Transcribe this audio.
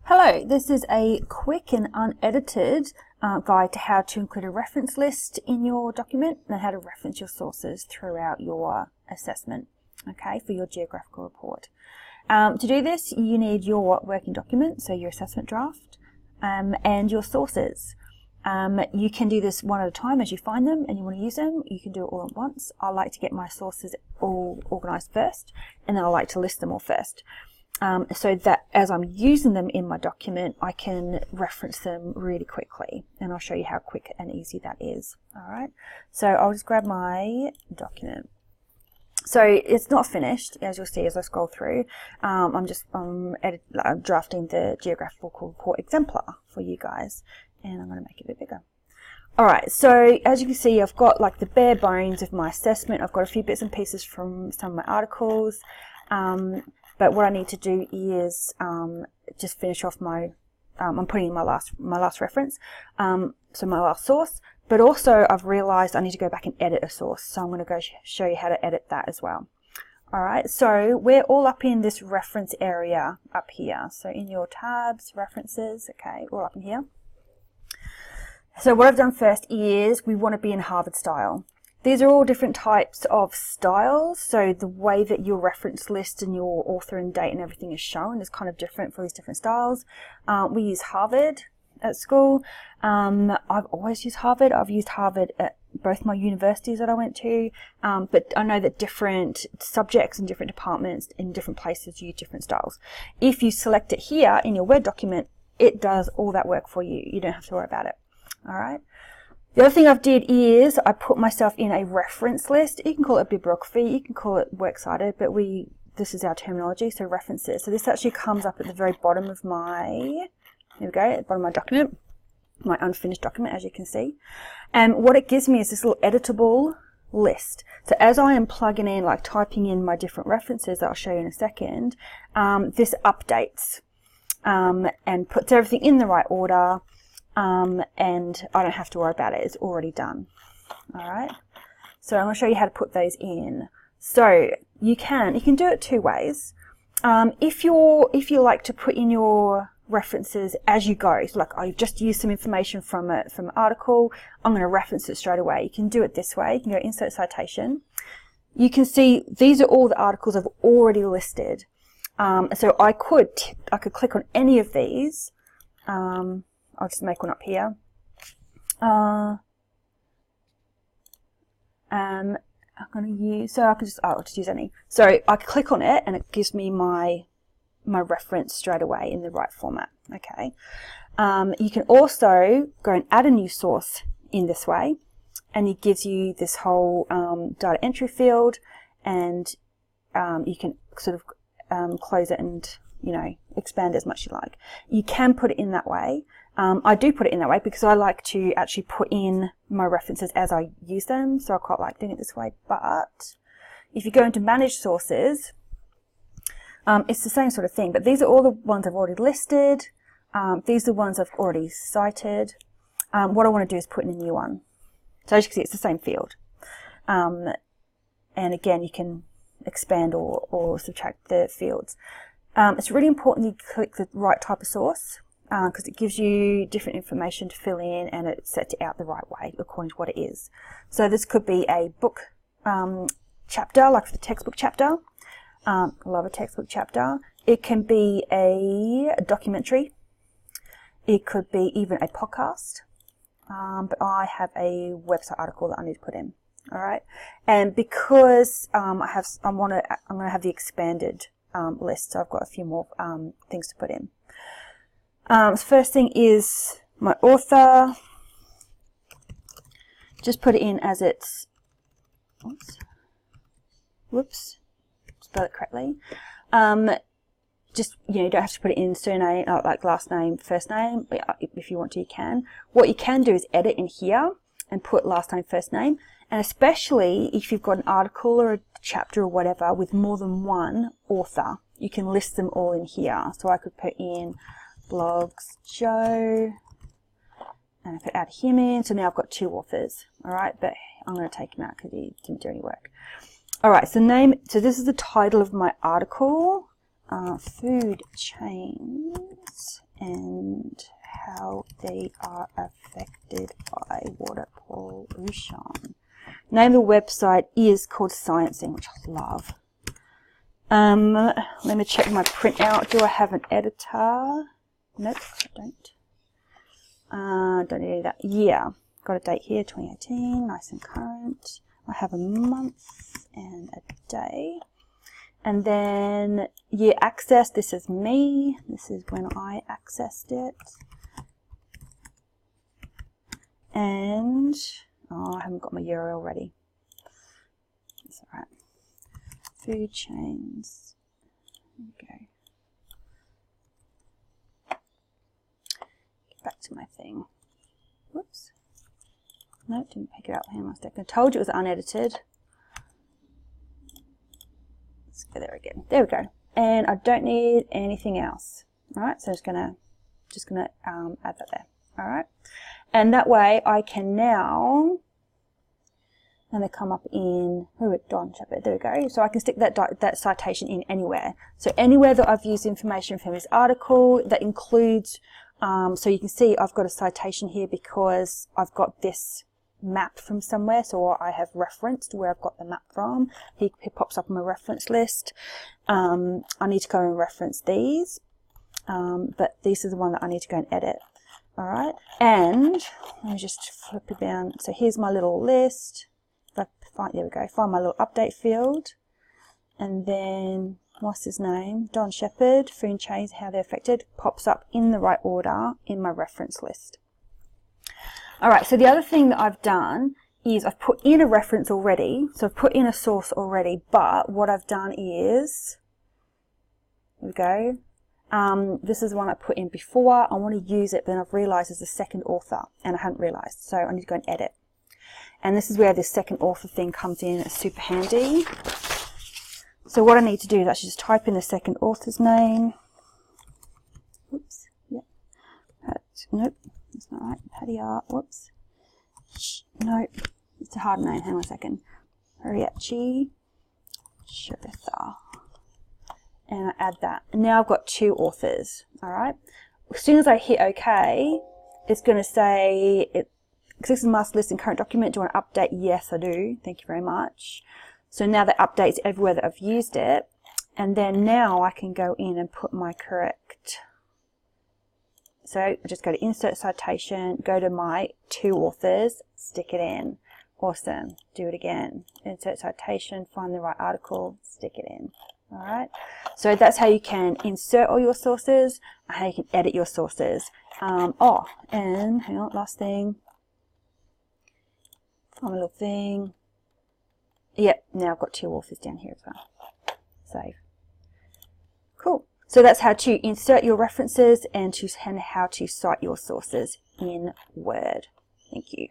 Hello, this is a quick and unedited guide to how to include a reference list in your document and how to reference your sources throughout your assessment, okay, for your geographical report. To do this, you need your working document, so your assessment draft, and your sources. You can do this one at a time as you find them and you want to use them. You can do it all at once. I like to get my sources all organised first, and then I like to list them all first. So that as I'm using them in my document, I can reference them really quickly, and I'll show you how quick and easy that is. All right, so I'll just grab my document. So it's not finished, as you'll see as I scroll through. I'm drafting the geographical report exemplar for you guys, and I'm going to make it a bit bigger. All right, so as you can see, I've got like the bare bones of my assessment. I've got a few bits and pieces from some of my articles. But what I need to do is just finish off my, I'm putting in my last reference, so my last source, but also I've realized I need to go back and edit a source. So I'm going to go show you how to edit that as well. All right, so we're all up in this reference area up here. So in your tabs, references, okay, all up in here. So what I've done first is we want to be in Harvard style. These are all different types of styles, so the way that your reference list and your author and date and everything is shown is kind of different for these different styles. We use Harvard at school. I've always used Harvard. I've used Harvard at both my universities that I went to, but I know that different subjects and different departments in different places use different styles. If you select it here in your Word document, it does all that work for you. You don't have to worry about it. All right. The other thing I've did is I put myself in a reference list. You can call it bibliography, you can call it works cited, but this is our terminology, so references. So this actually comes up at the very bottom of my, here we go, at the bottom of my document, my unfinished document, as you can see. And what it gives me is this little editable list. So as I am plugging in, like typing in my different references that I'll show you in a second, this updates and puts everything in the right order. And I don't have to worry about it. It's already done. All right. So I'm going to show you how to put those in. So you can do it two ways. If you like to put in your references as you go, so like I've just used some information from an article, I'm going to reference it straight away. You can do it this way. You can go insert citation. You can see these are all the articles I've already listed. So I could click on any of these. I'll just make one up here. I'm going to use, so I can just, I'll just use any. So I can click on it and it gives me my reference straight away in the right format. Okay. You can also go and add a new source in this way, and it gives you this whole data entry field, and you can sort of close it and expand as much as you like. You can put it in that way. I do put it in that way because I like to actually put in my references as I use them, so I quite like doing it this way. But if you go into manage sources, it's the same sort of thing, but these are all the ones I've already listed. These are the ones I've already cited. What I want to do is put in a new one. So as you can see, it's the same field. And again, you can expand or subtract the fields. It's really important you click the right type of source because it gives you different information to fill in, and it sets it out the right way according to what it is. So this could be a book chapter, like for the textbook chapter. Love a textbook chapter. It can be a documentary. It could be even a podcast. But I have a website article that I need to put in. All right, and because I'm going to have the expanded list, so I've got a few more things to put in. So first thing is my author. Just put it in as it's, whoops, spell it correctly. Just, you don't have to put it in surname, like last name, first name, but if you want to, you can. What you can do is edit in here and put last name, first name, and especially if you've got an article or a chapter or whatever with more than one author, you can list them all in here. So I could put in blogs Joe, and I could add him in. So now I've got two authors. All right, but I'm going to take him out because he didn't do any work. All right, so this is the title of my article, food chains and how they are affected by water pollution. Name of the website is called Sciencing, which I love. Let me check my printout. Do I have an editor? Nope, I don't. Don't need that. Yeah, got a date here, 2018, nice and current. I have a month and a day. And then year access, this is me. This is when I accessed it. And, oh, I haven't got my URL ready. That's all right. Food chains. There we go. Get back to my thing. Whoops. No, didn't pick it up. Hang on a second. I told you it was unedited. Let's go there again. There we go. And I don't need anything else. All right, so I'm just gonna add that there. All right, and that way I can now, and they come up in Don Chapter. There we go. So I can stick that citation in anywhere. So anywhere that I've used information from this article, that includes. So you can see I've got a citation here because I've got this map from somewhere, so I have referenced where I've got the map from. He pops up on my reference list. I need to go and reference these, but this is the one that I need to go and edit. All right, and let me just flip it down. So here's my little list. If I find, there we go, find my little update field, and then what's his name? Don Shepherd, food chains, how they're affected, pops up in the right order in my reference list. All right, so the other thing that I've done is I've put in a reference already. So I've put in a source already, but what I've done is, here we go. This is the one I put in before. I want to use it, but then I've realized there's a second author and I hadn't realized. So I need to go and edit. And this is where this second author thing comes in. It's super handy. So what I need to do is actually just type in the second author's name. Oops. Yep. Nope. That's not right. Patty Art. Whoops. Nope. It's a hard name. Hang on a second. Hariachi Shirtha. And I add that. And now I've got two authors. All right. As soon as I hit OK, it's going to say, existing master list and current document. Do you want to update? Yes, I do. Thank you very much. So now that updates everywhere that I've used it. And then now I can go in and put my correct. So I just go to Insert Citation, go to my two authors, stick it in. Awesome. Do it again. Insert Citation, find the right article, stick it in. All right. So that's how you can insert all your sources, and how you can edit your sources. Oh, and hang on, last thing. Find my little thing. Yep, now I've got two authors down here as well. Save. Cool. So that's how to insert your references and how to cite your sources in Word. Thank you.